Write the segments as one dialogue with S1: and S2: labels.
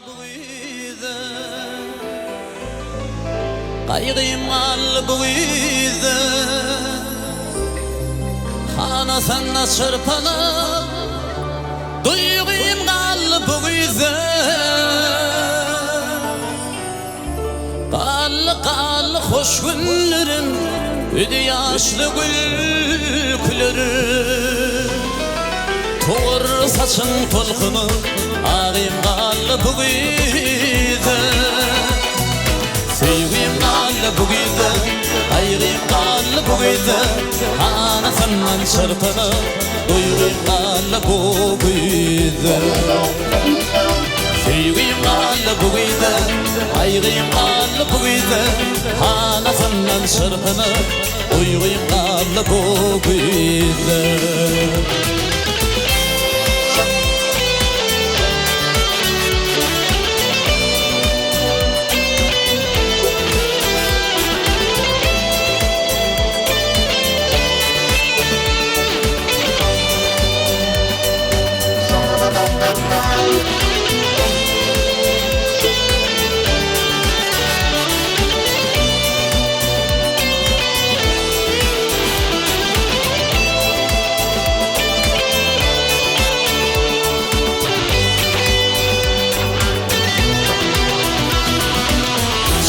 S1: bugüde Kaygıyım al bugüde Hana sana çırpınıp Duyguyum kal bugüde Kal hoş günlerim Üdü yaşlı gülkülerim Tuğur saçın tolkunu Ağayım kal bugüde Sevgim kal bugüde Ayrıyım kal bugüde Anasından çırpını Duyguyum kal bugüde Sevgim kal bugüde Ayrıyım kal bugüde Anasından çırpını Duyguyum kal bugüde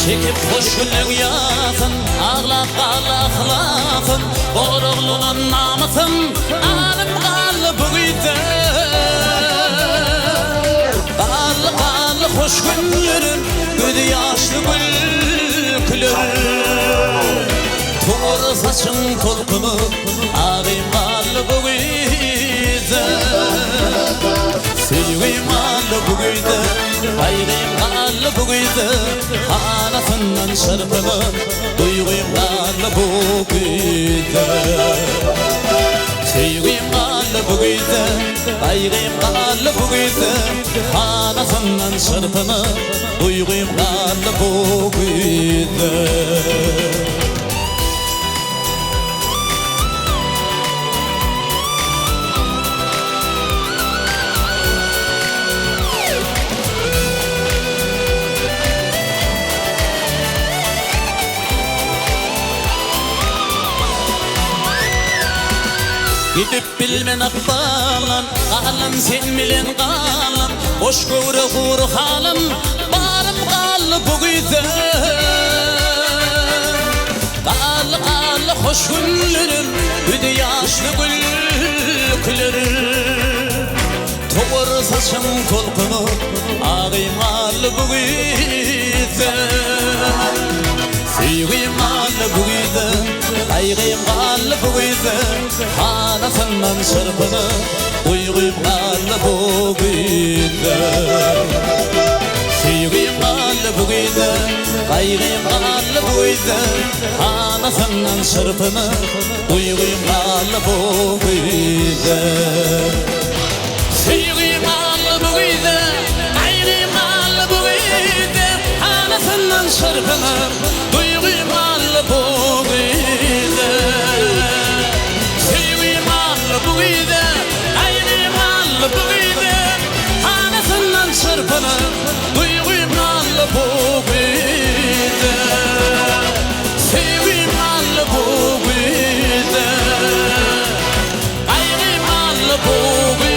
S1: Çekip hoş günlük yazın Ağlap kal ahlakım Boruğlunun namusum Alim kal bugüde Kal hoş günlerim Gödü yaşlı gülkülerim Tuğur saçın tolkunu Ağayım kal bugüde Sevgim kal bugüde Ayrıyım kal bugüde Anasından çırpını Duyguyum kal bugüde Sevgim kal bugüde Ayrıyım kal bugüde Anasından çırpını Duyguyum kal bugüde Gidip bilmen akbalan Kalım sen bilen kalım Boş kuru halım Barım kal bugüde Kal hoş günlerim Üdü yaşlı gülkülerim Tuğur saçım tolkunu Ağayım kal bugüde Sevgim kal bugüde Ayrıyım kal bugüde Anasından çırpını Duyguyum kal bugüde Sevgim kal bugüde Ayrıyım kal bugüde Anasından çırpını Duyguyum kal bugüde Sevgim kal bugüde Ayrıyım kal bugüde Anasından çırpını Duyguyum kal bugüde Sevgim kal bugüde Ayrıyım kal bugüde Anasından çırpını Duyguyum kal bugüde Sevgim kal bugüde Ayrıyım kal bugüde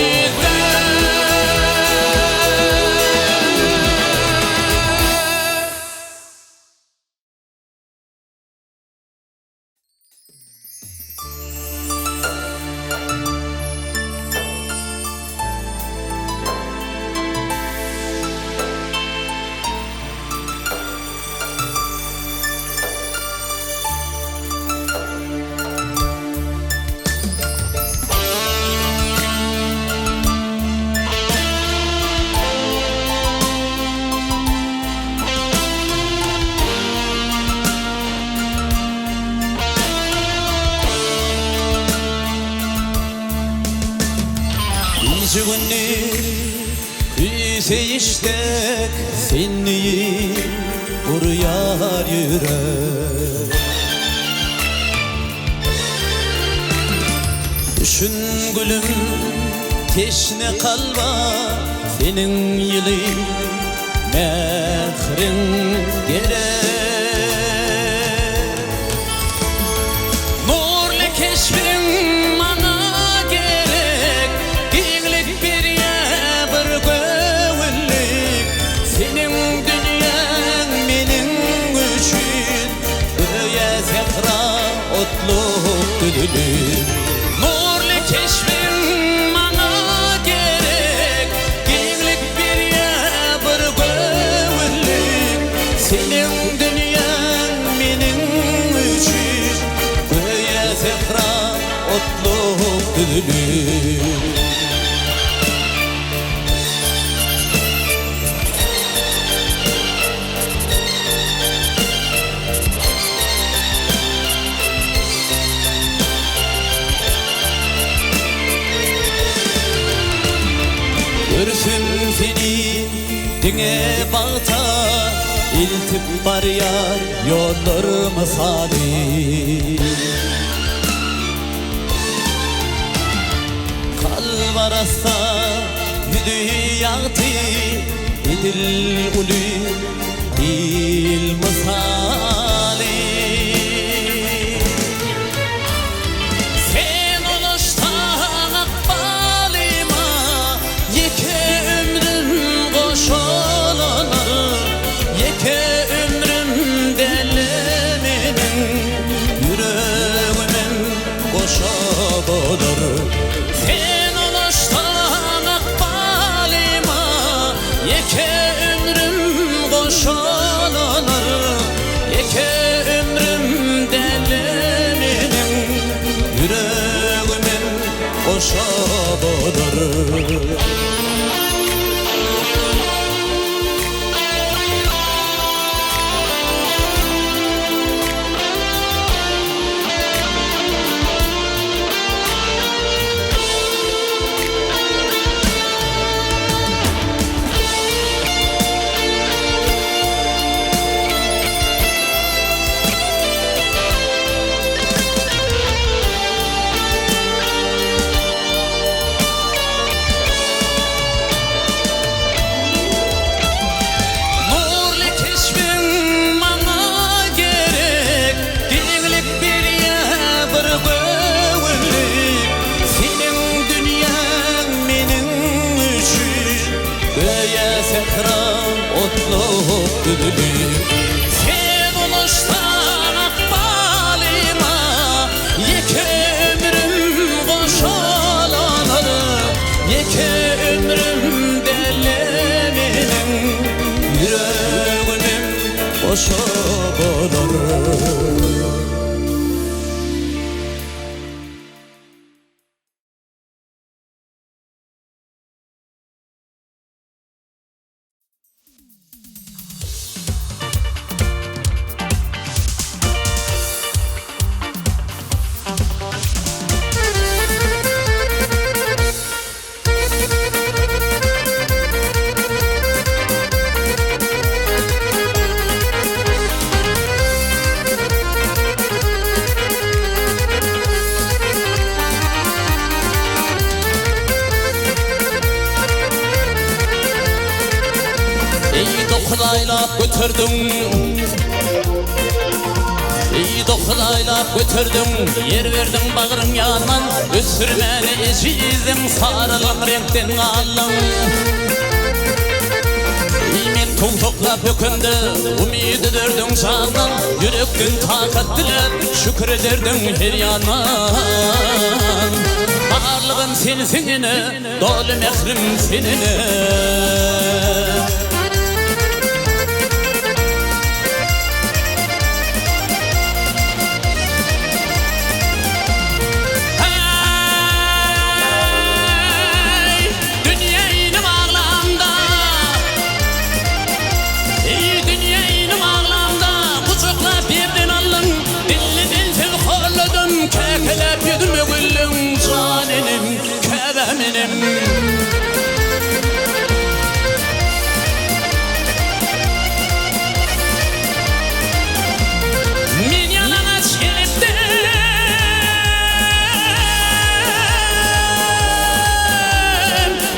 S1: Nice günler küse işte seni buraya yürek Düşün gülüm teşne kalba senin yılı mehrin gerek. Nurlu keşfin bana gerek, kenglik bir bir göğünlük. Senin dünyan menin üçün, öye zekra otluk gülülük. Nurlu keşfin bana gerek, kenglik bir bir göğünlük. Senin dünyan menin üçün, öye zekra otluk gülülük. Görsün seni dine bağta, iltip var yar yollar misali. Kalb arasa yüdü yağdı, idil ulü il misali. Sen oluştan akbalima, yeke ömrüm koşulanır, yeke ömrüm delemenin, yüreğimin koşup olur. Sen oluştan akbalima, yeke ömrüm koşulanır, yeke ömrüm delemenin, yüreğimin koşup olur. Nurlu keşfin bana gerek, kenglik bir bir göğünlük. Senin dünyan menin üçün, göğe zekra otluk gülülük. Sen oluştan akbalima, yeke ömrüm koşulanır, yeke ömrüm delemenin, yüreğimin koşup olur. İyi dokunaylap götürdüm, iyi dokunaylap götürdüm. Yer verdim bağrın yanman, ösürmeni ecizim, sarılım renkten alım. Men toklap ökündü, umid ederdim candan, yürekten takat dilep, şükür ederdim her yanman. Bağırlığım senine, dolu mehrim senine. Kekelep yedim gülüm canenim, keveminim. Min yalanaç geliptim,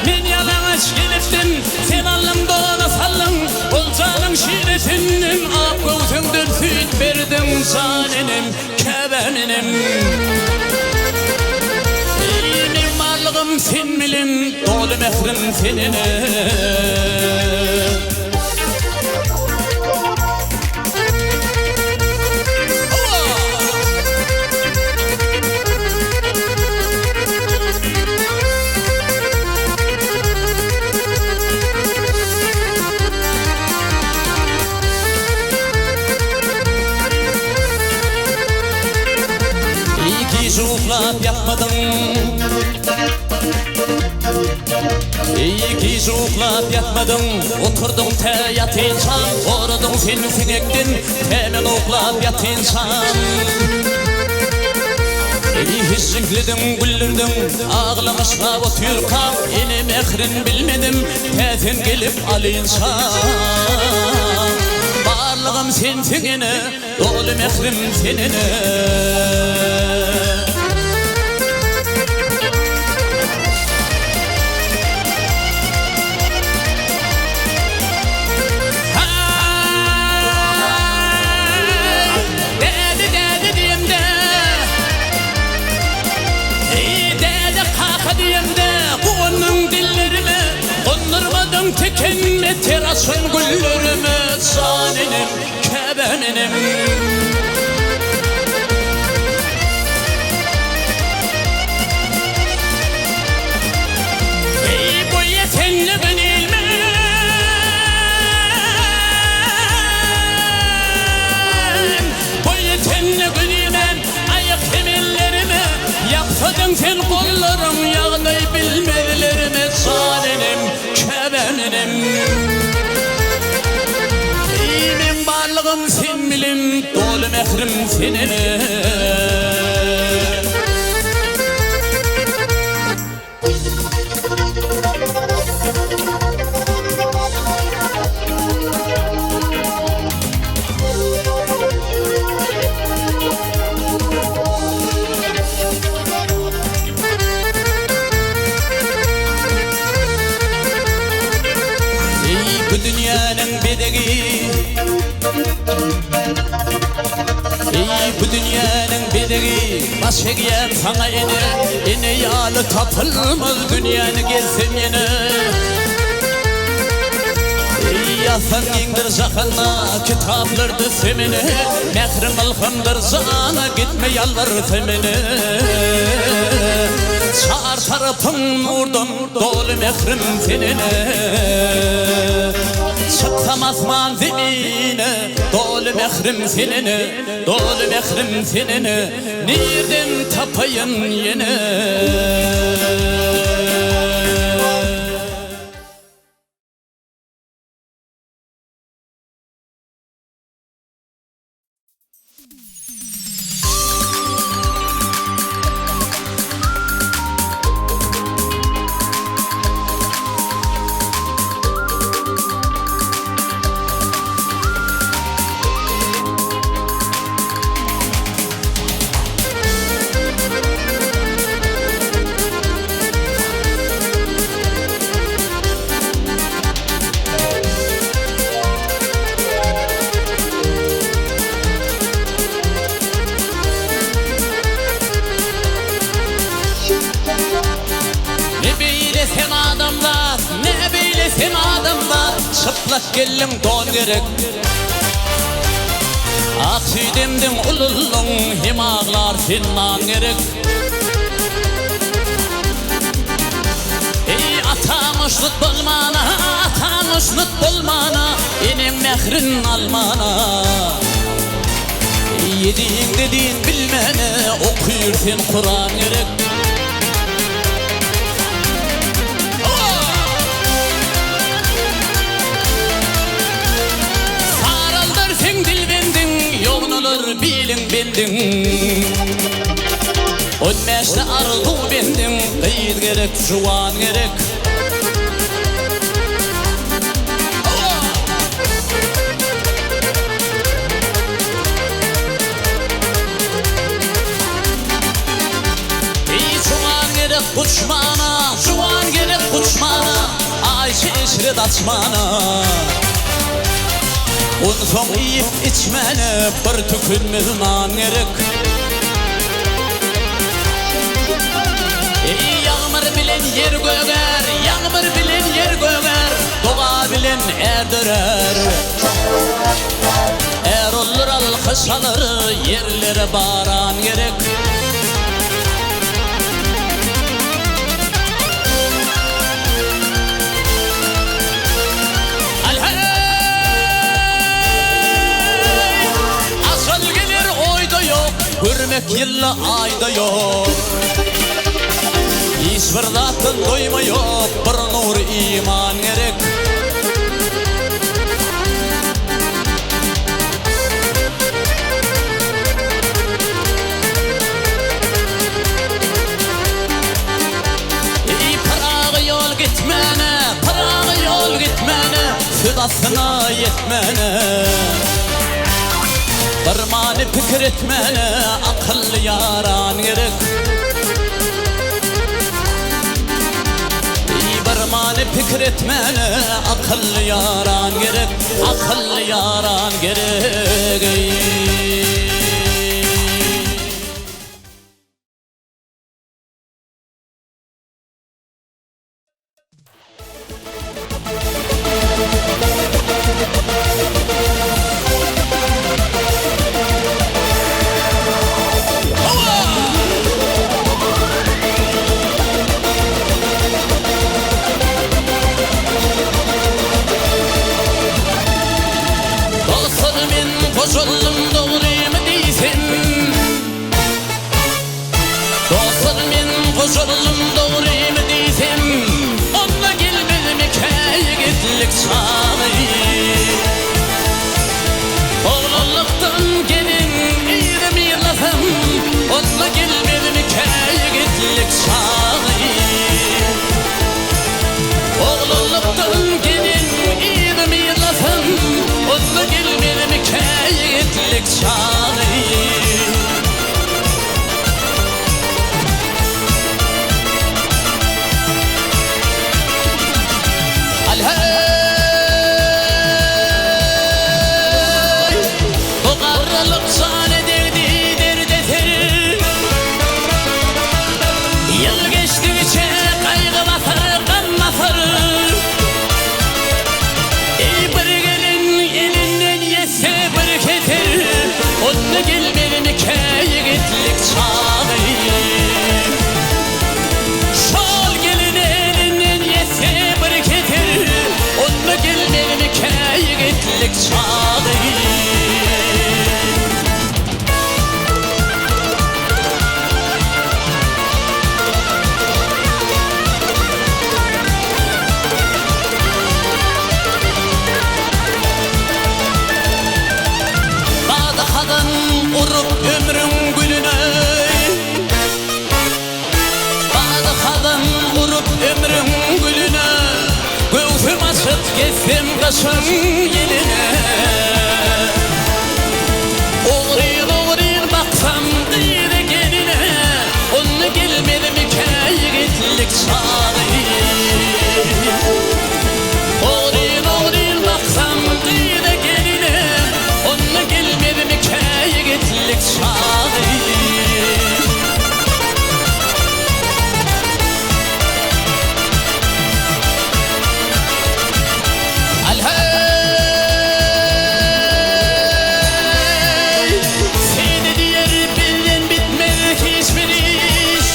S1: min yalanaç geliptim. Sen allım doğana sallım, şiretinin akıvtındır süt verdim sanenim kebeminim. Benim varlığım sen bilin dolu mehrim senine. Zuflap yapmadın, iyi ki zuflap yapmadın. Oturdun te yat insan, oradın sen sinektin, hemen uklap yat insan. İyi hissizledin, güllürdün, ağlamışla otur kal. Yine mehrin bilmedim, tezin gelip al insan. Varlığım sensin yine, dolu mehrim senine. Tekenme terasın güllerime zanenim kebeminim. Ey bu yetenli ben ilmem, bu yetenli gülümem. Ayak emellerime yapsadın sen kollarım yağday bilmelerime zanenim kebeminim. İyiyim varlığım sen bilin dolu mehrim senine. Bu dünyanın bedeli, bu dünyanın bedeli. Baş eğer sana ene yağlı tapılmaz dünyanı gezsem yine. Yasan yendir zahanna kitaplarda semine. Mehrim alhamdır sana gitme yalvar semine. Çağır tarafın nurdan dolu mehrim senine. Çıksam asman zemine dolu mehrim senine. Dolu mehrim senine. Nereden tapayım yine? Çıplak gelin don gerek. Aksidemden ulullun himağlar finnan gerek. Ey atamışlık bulmana, atamışlık bulmana, inin mehrin almana. Yediğin dediğin bilmene, okuyursun Kur'an gerek. Bilin bendin Önmeşte arzu bendin Kıyız gerek, juan gerek. Juan gerek uçmana, juan gerek uçmana. Ayşe eşret açmana. Unsoň iýip içmeni bir tükün mehman gerek. Ýağmur bilen yer göger, ýağmur bilen yer göger, doga bilen erdirer. Erollar alkışalır, yerlere baran gerek. Hürmek yılla ayda yok. Hiçbir zatın doyma yok. Bir nur iman gerek. Pırağı yol gitmene, pırağı yol gitmene, fıdasına yetmene. Bir mani pikir etmene, akıllı yaran gerek. Bir mani pikir etmene, akıllı yaran gerek. Akıllı yaran gerek. Koşullum doğruyum deysen, dostlar men koşullum doğruyum deysen, onunla gelmedim hikayegitlik çağı. Oğluluktan gelin eğrim yırlasam, onunla gelmedim hikayegitlik çağı. Oğluluktan gelin eğrim yırlasam, onunla gelmedim hikayegitlik çağı. Onunla gelmedim hikayegitlik çağı. Şol gelin elinden yese bir keter, onunla gelmedim hikayegitlik çağı. Urup ömrüm gülüne, bazı kadın urup ömrüm gülüne, göğsüm açıp geçsem kaşın yeline. Oğrayır baksam kıyıda geline, onunla gelmedim hikayegitlik çağı. Oğrayır baksam kıyıda geline, onunla gelmedim hikayegitlik çağı. Seni diğer bilden bitmez hiçbir iş.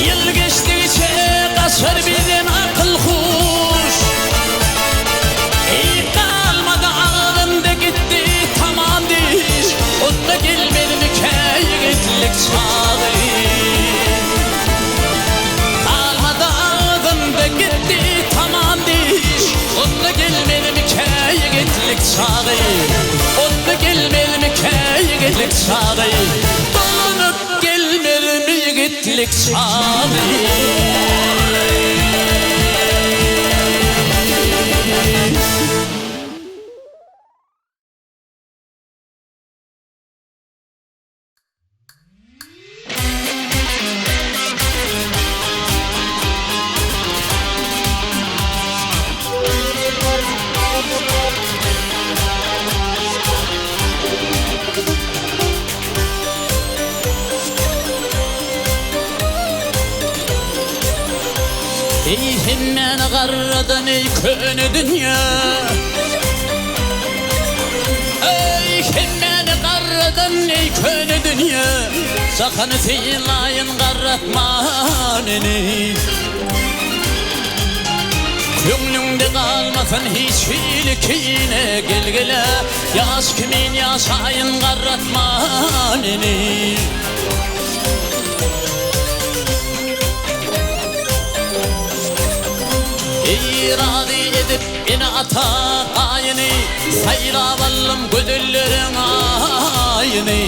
S1: Yıl geçtikçe kaçar bizden akıl huş. Kalmadı ağzımda gitti tamam diş, onunla gelmedim hikayegitlik çağı. Kalmadı ağzımda gitti tamam diş, onunla gelmedim hikayegitlik çağı. Onunla gelmedim hikayegitlik çağı. Dolanıp gelmedim hikayegitlik çağı. Ey hemen qarradan ey köne dünya, ey hemen qarradan ey köne dünya, sakın seylayın qarratmanını. Gönlümde kalmasın hiç filikine, gel gele yaş kimin yaşayın qarratmanını. İrade edip ine ata ayını, saylavalım gödüllerin ayını.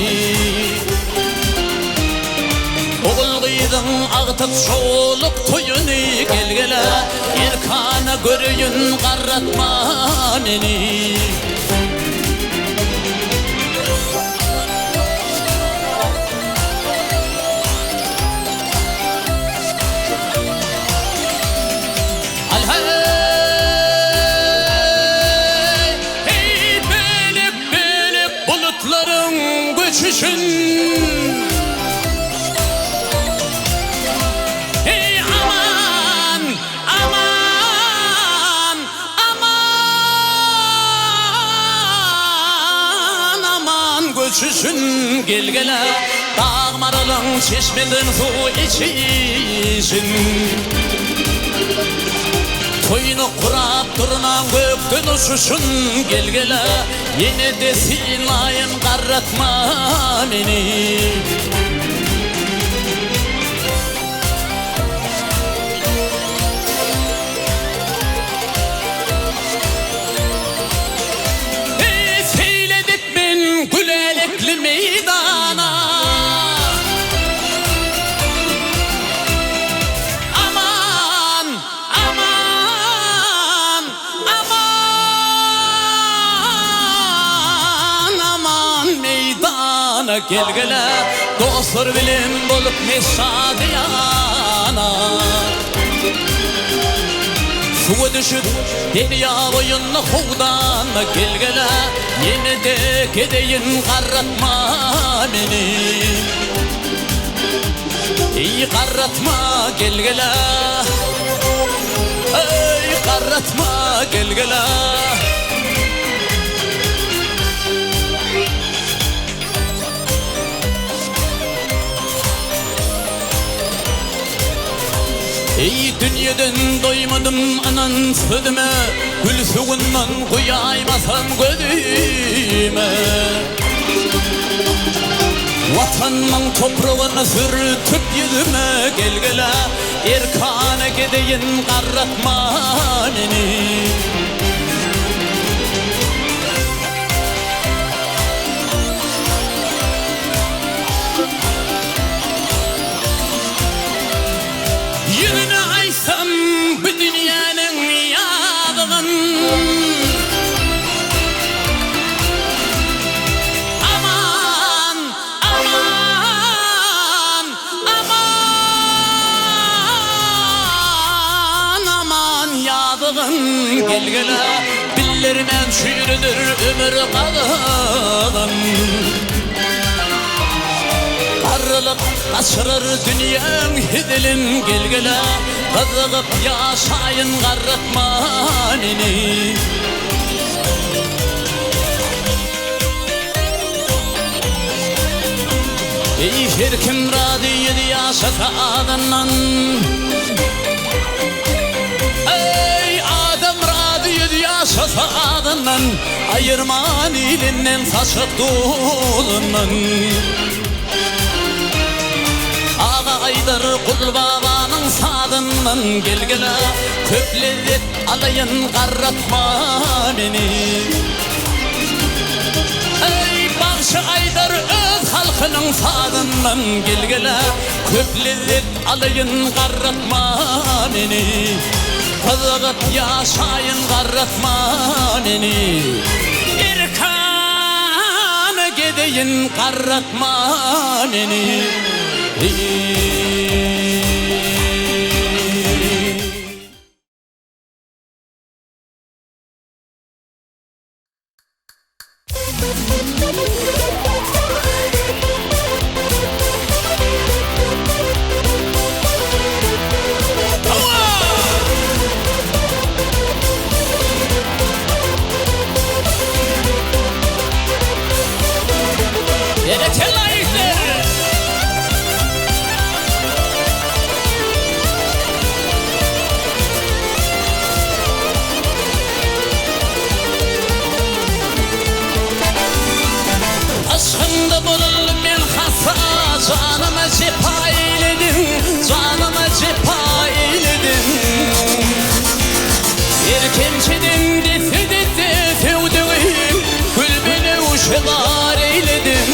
S1: Oğul kıydın ağıtıp çoğulup toyunu, gel gele erkana görüyün qarratmanını. Göçüşün, hey aman, aman, aman, aman göçüşün, gel gele dağmaralım çeşmeden su içişin. Toyunu kurap durunan gökten uçuşun, gel gele yine de silayın qarratmanını. Ey seyledik ben gülelekli meydana, gel gele dostlar bilen bolup meşadiyana. Suya düşüp derya boyunna huvdana, gel gele yine de gedeyin qarratmanını. Ey qarratma gel gele, ey qarratma gel gele. Ey dünyadan doymadım anan sözüme, gül suğundan koyaymasam gözüme. Vatanın toprağını sürtüp yüzüme, gel gele erkana gedeyin qarratmanını. Yüzüne aysam bu dünyanın yadığın, aman, aman, aman, aman yadığın, gel gele billermen çürüdür ömür qalığın. Qarılıp açırır dünyam hidilin, gel gele qızıqıp yaşayın qarratmanını. Ey her kim radiyedi yaşasa adından, ey adam radiyedi yaşasa adından, ayırman ilinden saçıp dolundan. Ağa Aydar Kul Baba'nın sadından, gel gele köpledet alayın qarratmanını. Ey Bağşı Aydar öz halkının sadından, gel gele köpledet alayın qarratmanını. Kızıqıp yaşayın qarratmanını. Erkana gedeyin qarratmanını. Erkençedim defedette sevdiğim gül beni uşaklar eyledim.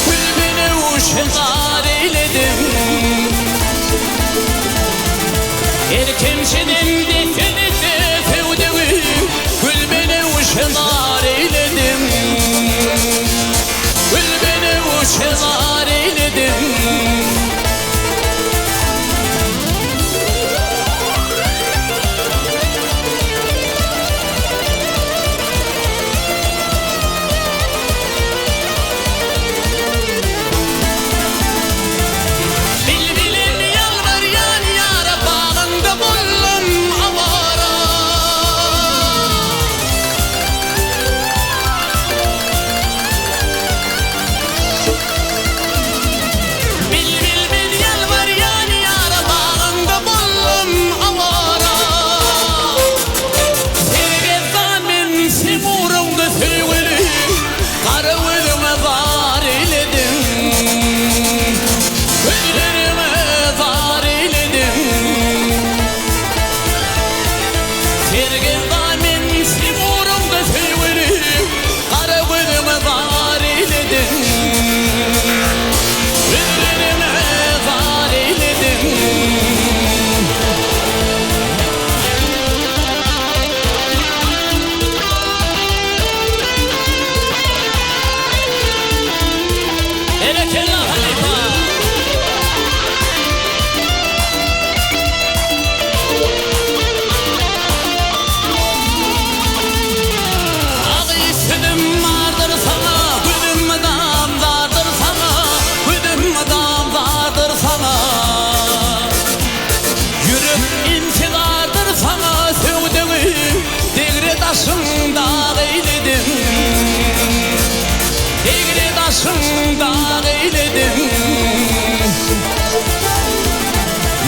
S1: Gül beni uşaklar eyledim. Erkençedim defedette sevdiğim gül beni uşaklar eyledim. Gül beni uşaklar eyledim.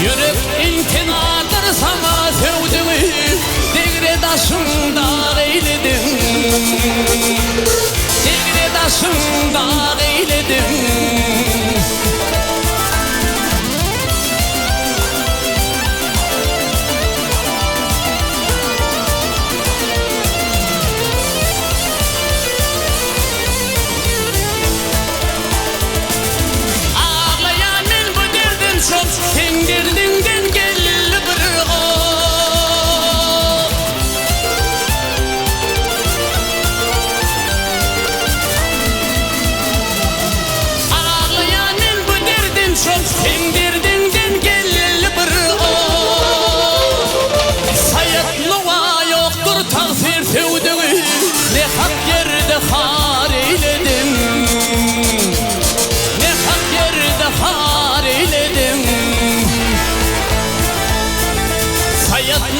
S1: Yürek intihardır sana sevdiğim, degredaşında eyledim. Degredaşında eyledim.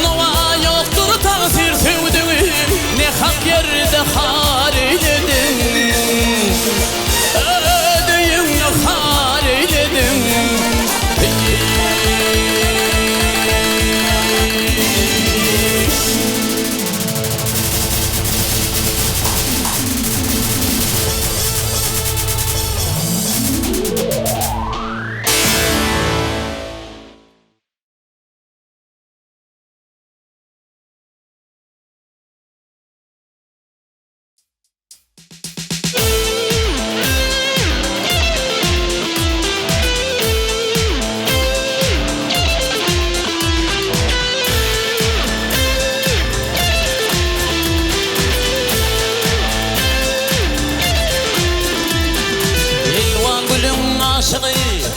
S1: Nova yoktur tağsir sevdiğim, ne hak yerde har eyledim. Ödeyim har eyledim.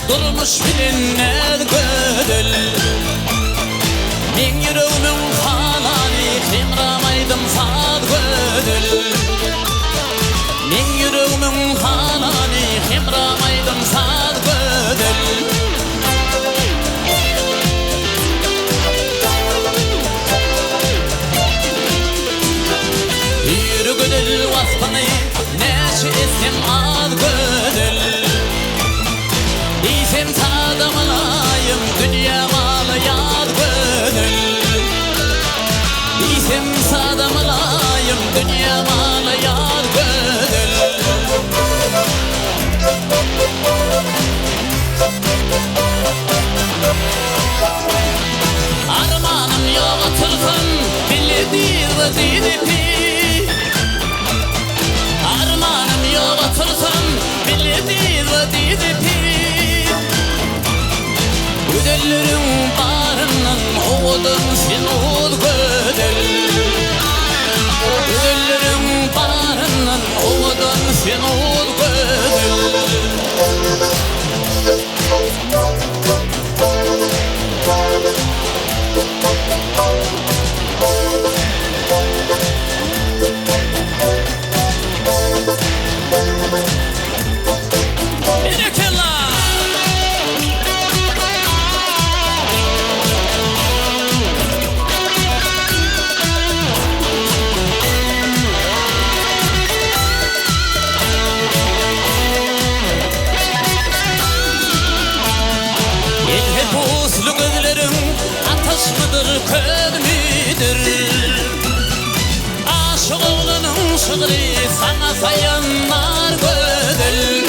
S1: Durmuş bilinmez gödül. Min yüreğimin halani kemramaydım sad gödül. Min yüreğimin halani kemramaydım sad gödül. Yürü gödül vasfanı neşe esem ad gödül. Sen tadamalayım Güllerin barından oğudun sen oğul gödel. Güllerin barından oğudun sen oğul gödel. Puslu gözlerin ateş mıdır, köz müdür? Aşık oğlunun şıgırı sana sayanlar gödel.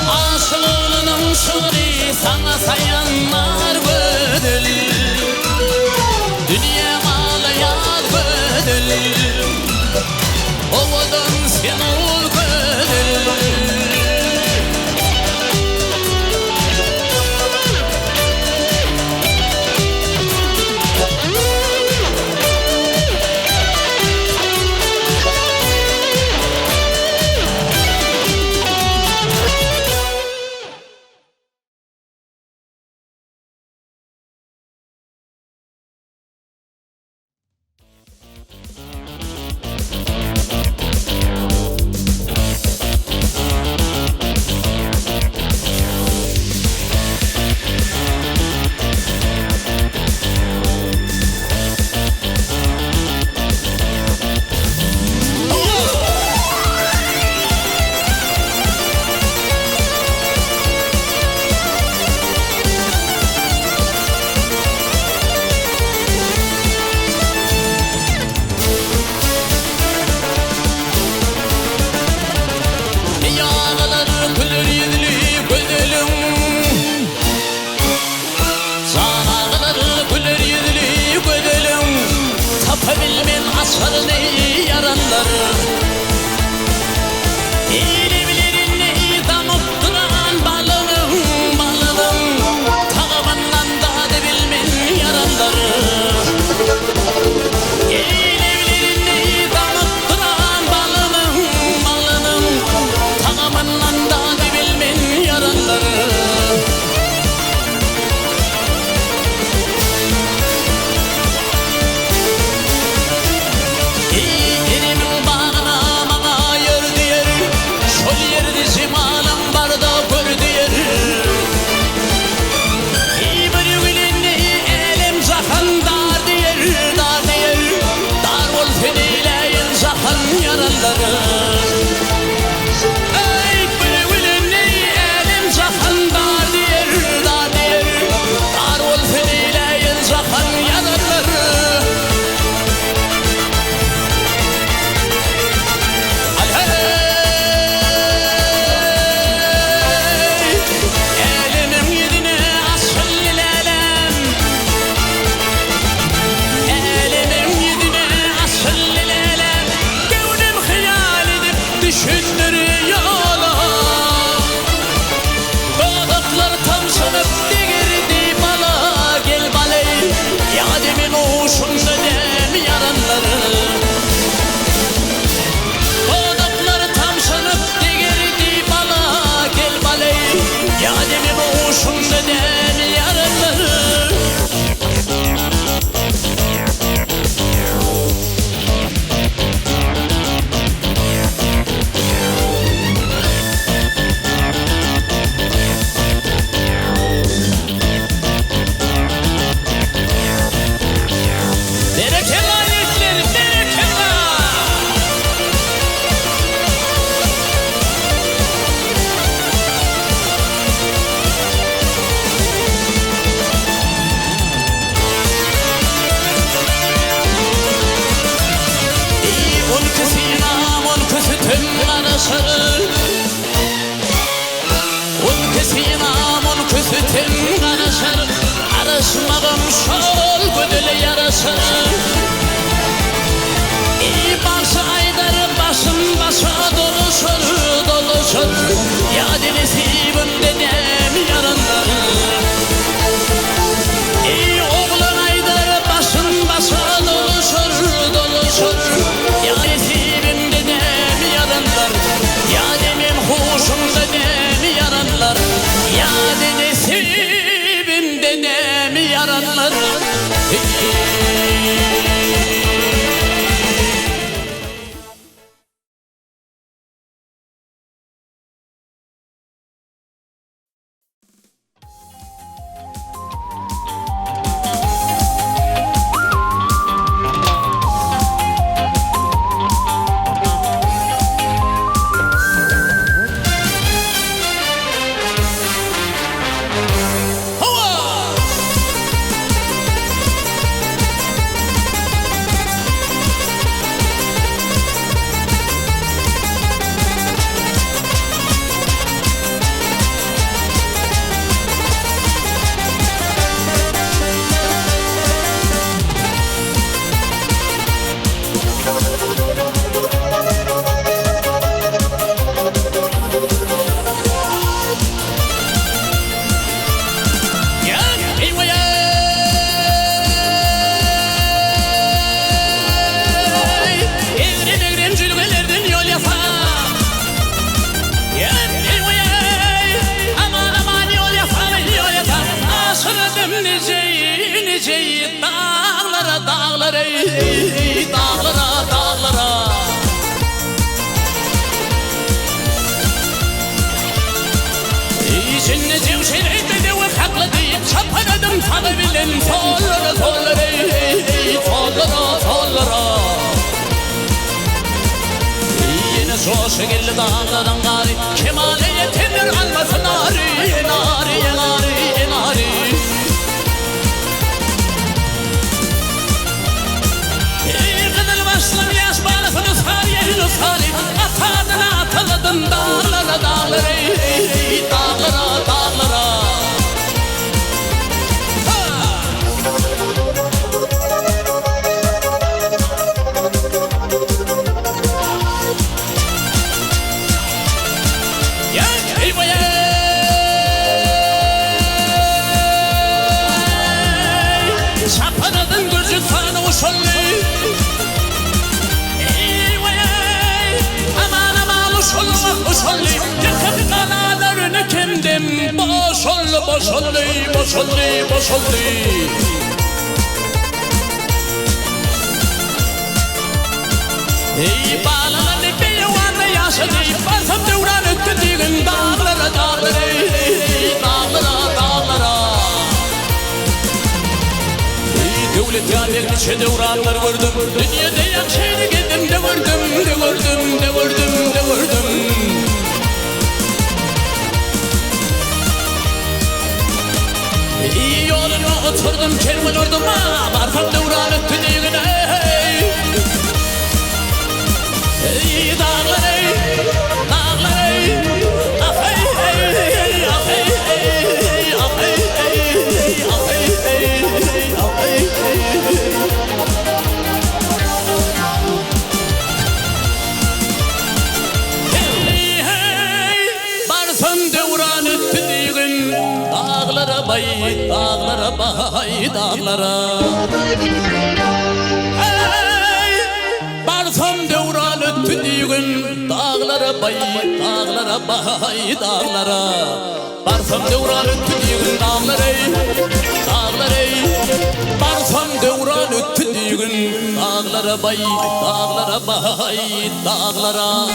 S1: Aşık oğlunun şıgırı sana sayanlar gödel. Dünya ağlayan gödel. Oğudun sen ol gödel.
S2: Arasmağım şol gödüle yarasın. İyi varsa aydarı basın basa doluşur. Ya denizim dedem yarınları.
S1: dağları dağlara İçinde cevşireydi de ve haklı deyip çaparadım tabi bilen sollara yine şu şekilde dağlardan gari kemale yetenir almasın nari Kızıl başlam yaş bağlasını sari atadına ataladım dağlara dağlara Çapanadın gürcü sana uşollu aman uşollu yakıp kanalarını kendim boşollu Ey bağlananı bir yuvanda yaşadı Barsam devran öttüdüğün dağlara Devlet yâderin içe devranlar gördüm Dünyada yakşayını geldim de gördüm İyi yoluna oturdum kervan orduma Barsam devran öttüdüğün Ey dağlar Barsam devran öttüdüğün dağlara bay dağlara Barsam devran öttüdüğün dağlara bay dağlara Barsam devran öttüdüğün dağlara Barsam devran öttüdüğün dağlara bay dağlara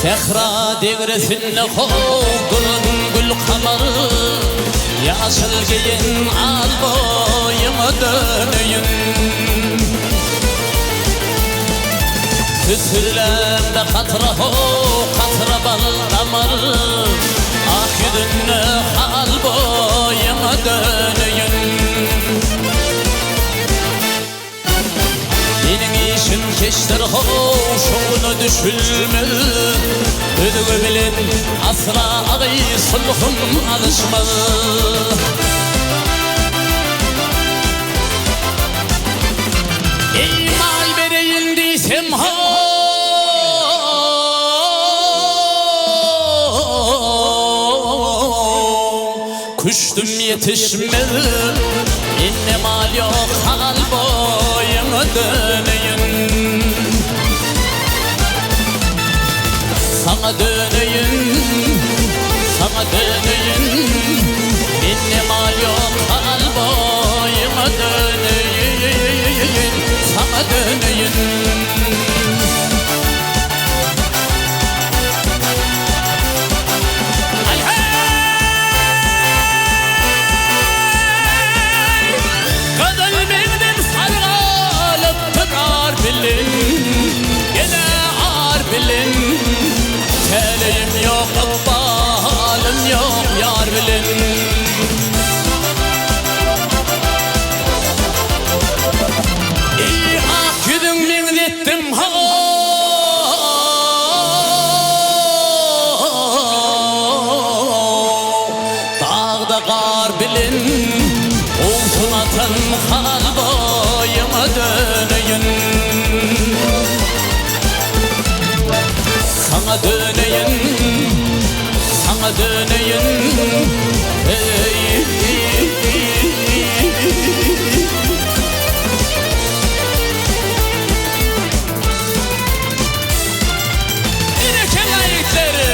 S1: Sehra devresinde kovdun gül kamarı Yaşıl giyin al boyuma dönüyün Süsürlemde katra bal damarı Ah yüdünle al boyuma dönüyün Benim işim keştir şoğunu düşülme Düdüğü bilen asla ağay sulhum alışmaz. Ey mal vereyim diysem ha, kuştum yetişmez. İnne mal yok hal boyuna döneyim. Sana döneyim, sana döneyim. İnne mal yok hal boyuna döneyim. Sana döneyim. Gene ağır bilin, teleyim yok, balım yok yar bilin. İyi ak yüdün minlettim ha, dağda kar bilin, olsun atan hal boyuma döneyim. Sana döneyim, sana döneyim. Yine kelayetleri.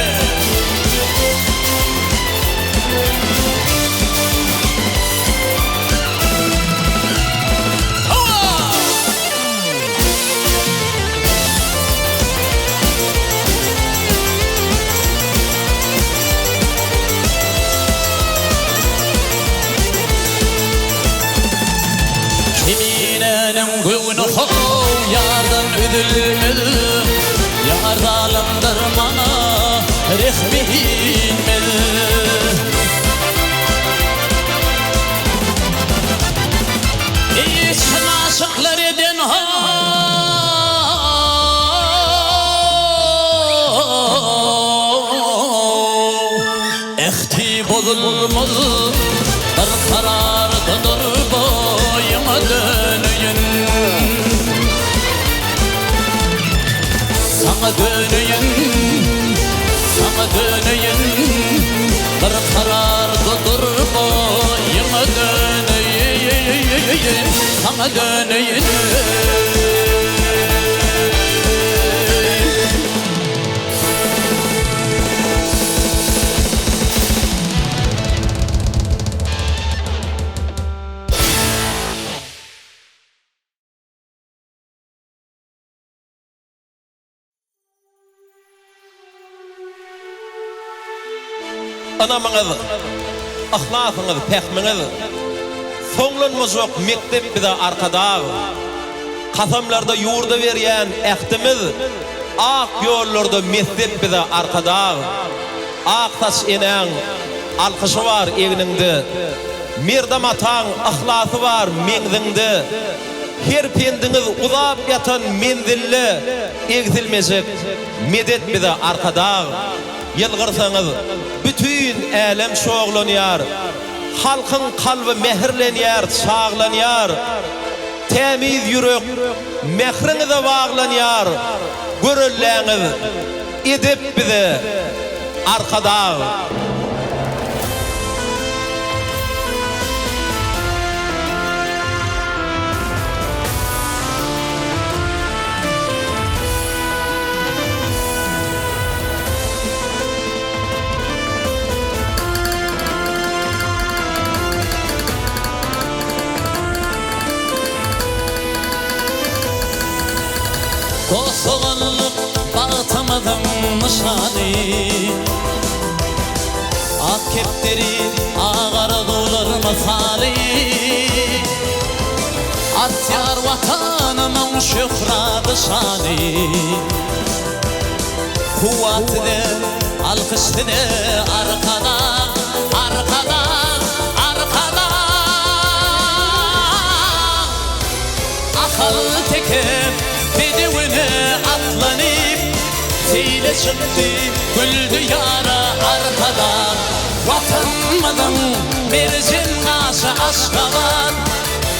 S1: Kiminenin günahı yardan ödülmez, yar zalimdirmana rehminmez. Hiç naşıklar eden ha, ehti bozulmaz, bir karardadır boyuma döneyim. Sana döneyim, sana döneyim. Bir karardadır boyuma döneyim. Sana döneyim.
S3: Anamıngız, ahlakıngız, pehminiz, soňlanmaz yok mektep bize arkada. Kasamlarda yurda berýän ähtimiz, ak ýollarda mezhep bize arkada. Ak taş enen alkışı var egninde, merdam ataň ahlasy var meňzinde. Her pendiňiz uzap ýatan menzilli, egzilmejek medet bize arkada. Yılgırsanız bütün alem şoğlanýar, halkın kalbi mehirlenýär, çağlanýar. Temiz yürek mehriňize baglanýar, görelläňiz edip bize arkada.
S1: Dostluğunluk bağıtamadım nişanı, ak kepteri ağar bulur misali. Atyar vatanımın şöhradı şanı, kuvvetli alkışlı arkada, arkada, arkada. Akıl tekip bedevine atlanıp, seyle çıktı güldü yara arkadan. Vatanmadan Mersin Gazi Aşgabat,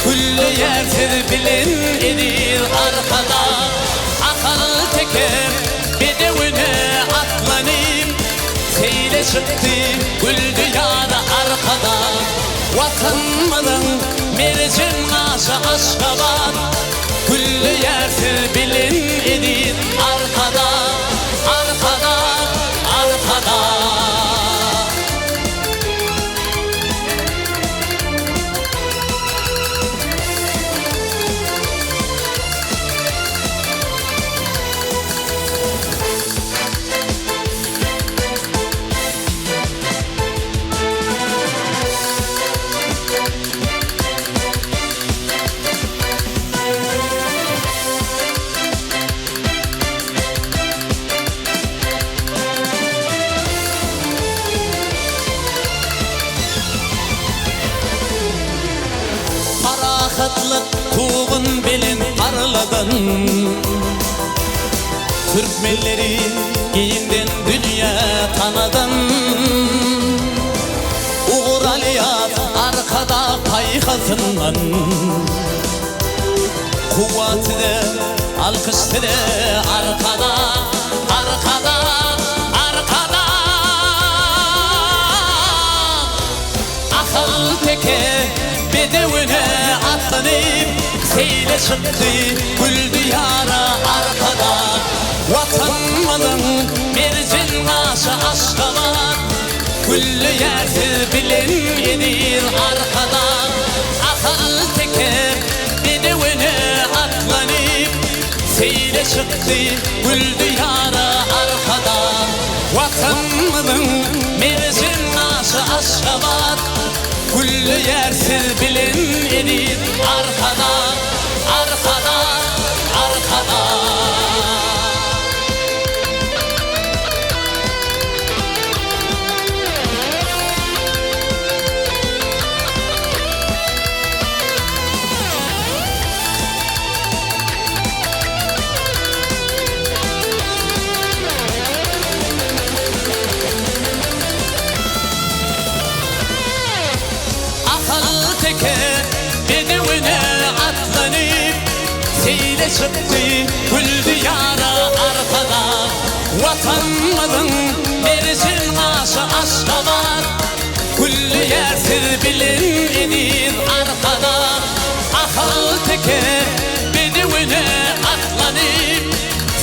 S1: güllü yerdir bilin edir arkadan. Akal teker bedevine atlanıp seyle çıktı güldü yara arkadan. Vatanmadan Mersin Gazi Aşgabat, güllü yerdir bilin edir arkadan, arkadan, arkadan. Parakatlık tuğun belin parladan, Türkmenleri giyinden dünya tanadan. Uğur Aliyat arkada paykasından, kuvveti de alkıştı de arkada, arkada, arkada. Akıl teke bedevine atlanıp seyle çıktı güldü yara arkadan. Vatanmadan Mersin Gazi Aşgabat, güllü yerdir bilin edir arkadan. Akıl teker bedevine atlanıp seyle çıktı güldü yara arkadan. Vatanmadan Mersin Gazi Aşgabat, güllü yersiz bilin edir arkadan, arkadan, arkadan. Teker bedevine atlanıp seyle çıktı güldü yara arkadan. Vatanmadan Mersin Gazi Aşgabat, güllü yersiz bilin edir arkadan. Akıl teker bedevine atlanıp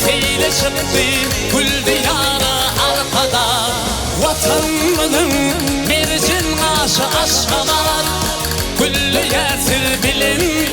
S1: seyle çıktı güldü yara arkadan. Vatanmadan Mersin Gazi Aşgabat, güllü yersiz bilin